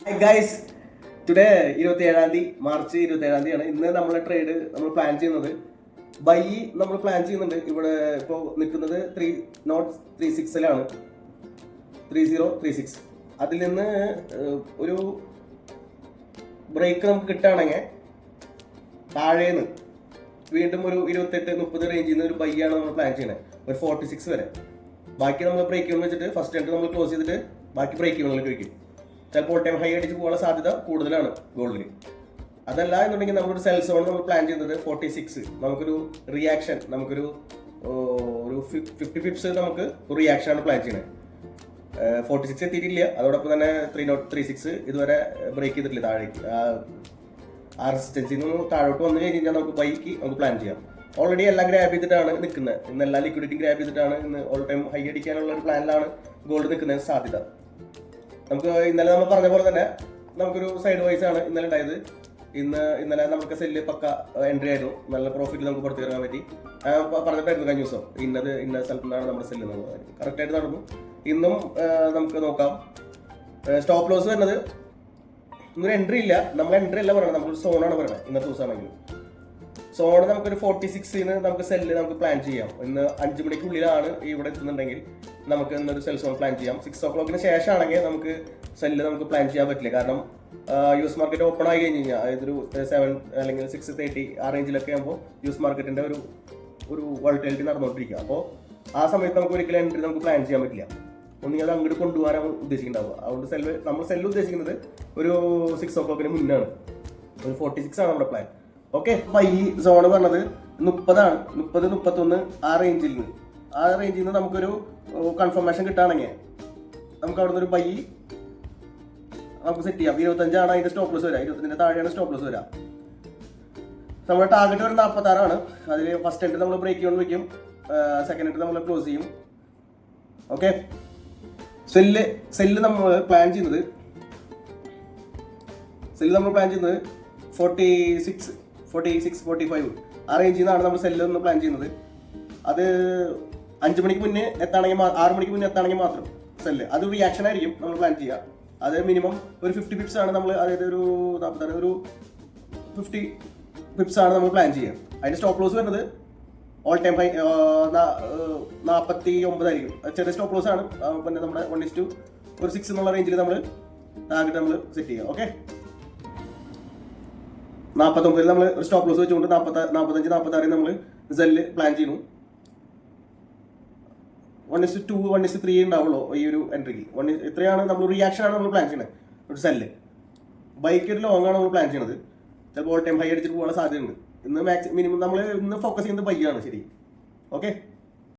Hi guys, today 27 March 27 ആണ്. ഇന്ന് നമ്മളെ ട്രേഡ് നമ്മൾ പ്ലാൻ ചെയ്യുന്നത് ബൈ നമ്മൾ പ്ലാൻ ചെയ്യുന്നുണ്ട്. ഇവിടെ ഇപ്പോൾ നിൽക്കുന്നത് 3036 3036. അതിൽ നിന്ന് ഒരു ബ്രേക്ക് നമുക്ക് കിട്ടുകയാണെങ്കിൽ താഴേന്ന് വീണ്ടും ഒരു 28-30 റേഞ്ചിൽ നിന്ന് ഒരു ബൈ ആണ് നമ്മൾ പ്ലാൻ ചെയ്യുന്നത്, ഒരു 46 വരെ. ബാക്കി നമ്മൾ ബ്രേക്ക് വെച്ചിട്ട് ഫസ്റ്റ് എൻട്രി നമ്മൾ ക്ലോസ് ചെയ്തിട്ട് ബാക്കി ബ്രേക്കുകളിലേക്ക് വയ്ക്കും. ചിലപ്പോൾ ടൈം ഹൈ അടിച്ച് പോകാനുള്ള സാധ്യത കൂടുതലാണ് ഗോൾഡിൽ. അതല്ല എന്നുണ്ടെങ്കിൽ നമ്മളൊരു സെൽ സോൺ നമ്മൾ പ്ലാൻ ചെയ്യുന്നത് 46. നമുക്കൊരു റിയാക്ഷൻ, നമുക്കൊരു 50 പിപ്സ് നമുക്ക് റിയാക്ഷൻ ആണ് പ്ലാൻ ചെയ്യുന്നത്. 46 എത്തിയിട്ടില്ല, അതോടൊപ്പം തന്നെ 3036 ഇതുവരെ ബ്രേക്ക് ചെയ്തിട്ടില്ല താഴേക്ക്. ആ റെസിസ്റ്റൻസിൽ നിന്ന് താഴോട്ട് വന്നു കഴിഞ്ഞാൽ നമുക്ക് ബൈക്ക് നമുക്ക് പ്ലാൻ ചെയ്യാം. ഓൾറെഡി എല്ലാം ഗ്രാബ് ചെയ്തിട്ടാണ് നിൽക്കുന്നത്. ഇന്ന് എല്ലാ ലിക്വിഡിറ്റി ഗ്രാബ് ചെയ്തിട്ടാണ് ഇന്ന് ഓൾ ടൈം ഹൈ അടിക്കാനുള്ള ഒരു പ്ലാനിലാണ് ഗോൾഡ് നിൽക്കുന്നത് സാധ്യത. നമുക്ക് ഇന്നലെ നമ്മൾ പറഞ്ഞ പോലെ തന്നെ നമുക്കൊരു സൈഡ് വൈസ് ആണ് ഇന്നലെ ഉണ്ടായത്. ഇന്നലെ നമുക്ക് സെല്ല് പക്ക എൻട്രി ആയിരുന്നു, നല്ല പ്രോഫിറ്റ് നമുക്ക് പുറത്തു കയറാൻ പറ്റി. പറഞ്ഞിട്ടായിരുന്നു കഴിഞ്ഞ ദിവസം ഇന്ന സ്ഥലത്തു നിന്നാണ് നമ്മുടെ സെല്ല് എന്നുള്ളത്. കറക്റ്റായിട്ട് നടന്നു. ഇന്നും നമുക്ക് നോക്കാം. സ്റ്റോപ്പ് ലോസ് വരുന്നത് ഇന്നൊരു എൻട്രി ഇല്ല, നമ്മൾ എൻട്രി അല്ല പറയണം, നമ്മളൊരു സോണാണ് പറയണത്. ഇന്നത്തെ ദിവസമാണെങ്കിൽ സോണ് നമുക്കൊരു 46 നമുക്ക് സെല്ല് നമുക്ക് പ്ലാൻ ചെയ്യാം. ഇന്ന് 5 മണിക്കുള്ളിലാണ് ഇവിടെ എത്തുന്നുണ്ടെങ്കിൽ നമുക്ക് ഇന്നൊരു സെൽ സോൺ പ്ലാൻ ചെയ്യാം. 6 o'clock ശേഷമാണെങ്കിൽ നമുക്ക് സെല്ല് നമുക്ക് പ്ലാൻ ചെയ്യാൻ പറ്റില്ല. കാരണം യൂസ് മാർക്കറ്റ് ഓപ്പൺ ആയി കഴിഞ്ഞ് കഴിഞ്ഞാൽ ഇതൊരു 7 അല്ലെങ്കിൽ 6:30 ആ റേഞ്ചിലൊക്കെ ആകുമ്പോൾ യൂസ് മാർക്കറ്റിന്റെ ഒരു വോളറ്റിലിറ്റി നടന്നുകൊണ്ടിരിക്കുക. അപ്പോൾ ആ സമയത്ത് നമുക്ക് ഒരിക്കലും എൻട്രി നമുക്ക് പ്ലാൻ ചെയ്യാൻ പറ്റില്ല. ഒന്നും അത് അങ്ങോട്ട് കൊണ്ടുപോകാനാണ് ഉദ്ദേശിക്കുന്നുണ്ടാവുക. അതുകൊണ്ട് നമ്മൾ സെല്ല് ഉദ്ദേശിക്കുന്നത് ഒരു 6 o'clock മുന്നാണ്. ഒരു 46 ആണ് നമ്മുടെ പ്ലാൻ. ഓക്കെ, അപ്പൊ ഈ സോൺ പറഞ്ഞത് 30 31 ആ റേഞ്ചിൽ നിന്ന് നമുക്കൊരു കൺഫർമേഷൻ കിട്ടുകയാണെങ്കിൽ നമുക്ക് അവിടെ നിന്ന് ഒരു ബൈ നമുക്ക് സെറ്റ് ചെയ്യാം. 25 അതിന്റെ സ്റ്റോപ്പ് ലോസ് വരാം, 25 താഴെയാണ് സ്റ്റോപ്പ് ലോസ് വരാം. നമ്മുടെ ടാർഗറ്റ് ഒരു 46. അതിൽ ഫസ്റ്റ് എൻട്രി നമ്മൾ ബ്രേക്ക് കൊണ്ട് വെക്കും, സെക്കൻഡ് എൻട്രി നമ്മൾ ക്ലോസ് ചെയ്യും. ഓക്കെ, സെല്ല് നമ്മൾ പ്ലാൻ ചെയ്യുന്നത് 46-45 ആ റേഞ്ചിൽ നിന്നാണ് നമ്മൾ സെല്ല് ഒന്ന് പ്ലാൻ ചെയ്യുന്നത്. അത് 5 മണിക്ക് മുന്നേ എത്താണെങ്കിൽ 6 മണിക്ക് മുന്നേ എത്താണെങ്കിൽ മാത്രം സെല്ല്. അത് റിയാക്ഷൻ ആയിരിക്കും നമ്മൾ പ്ലാൻ ചെയ്യുക. അത് മിനിമം ഒരു 50 പിപ്സ് ആണ് നമ്മൾ, അതായത് ഒരു 50 പിപ്സ് ആണ് നമ്മൾ പ്ലാൻ ചെയ്യുക. അതിന്റെ സ്റ്റോപ്പ് ലോസ് വരുന്നത് ഓൾ ടൈം ഹൈ 49 ആയിരിക്കും. ചെറിയ സ്റ്റോപ്പ് ലോസ് ആണ്. പിന്നെ നമ്മുടെ 1:6 എന്നുള്ള റേഞ്ചിൽ നമ്മൾ ടാർഗറ്റ് നമ്മൾ സെറ്റ് ചെയ്യുക. ഓക്കെ, 49 നമ്മൾ ഒരു സ്റ്റോപ്പ് ലോസ് വെച്ചുകൊണ്ട് 45-46 നമ്മൾ സെല്ല് പ്ലാൻ ചെയ്യുന്നു. 1:2 1:3 ഉണ്ടാവുള്ളൂ ഈ ഒരു എൻട്രിക്ക്. ഇത്രയാണ് നമ്മൾ റിയാക്ഷൻ ആണ് നമ്മൾ പ്ലാൻ ചെയ്യുന്നത്. ഒരു സെല്ല് ബൈക്ക് ഒരു ലോങ് ആണ് നമ്മൾ പ്ലാൻ ചെയ്യുന്നത്. ചിലപ്പോൾ ഓൾ ടൈം ഹൈ അടിച്ചിട്ട് പോകാനുള്ള സാധ്യതയുണ്ട്. ഇന്ന് മിനിമം നമ്മൾ ഇന്ന് ഫോക്കസ് ചെയ്യുന്നത് ബൈ ആണ്. ശരി, ഓക്കെ.